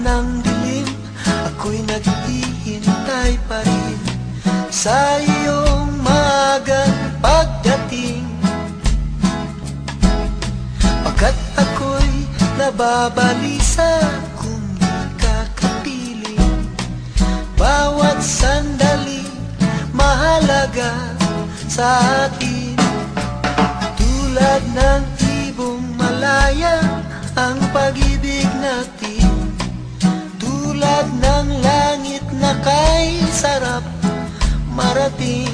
ng dilim, ako'y naghihintay pa rin sa iyong maagang pagdating. Pagkat ako'y nababalisa kung di ka kapiling. Bawat sandali mahalaga sa atin. Tulad ng ibong malaya ang pag-ibig natin. Tulad ng langit na kay sarap marating.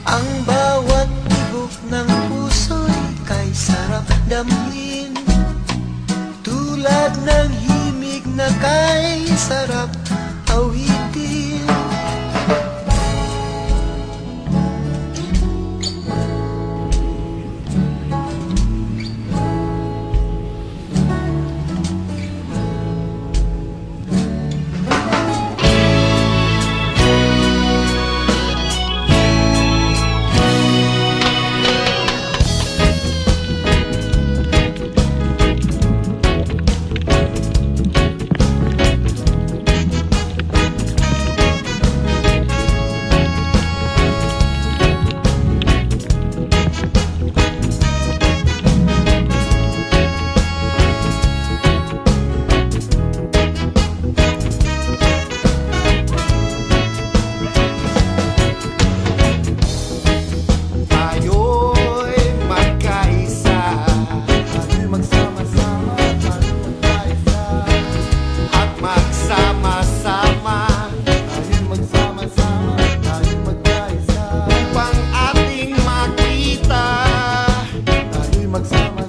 Ang bawat tibok ng puso'y kay sarap damhin. Tulad ng himig na kay sarap awitin. Magsama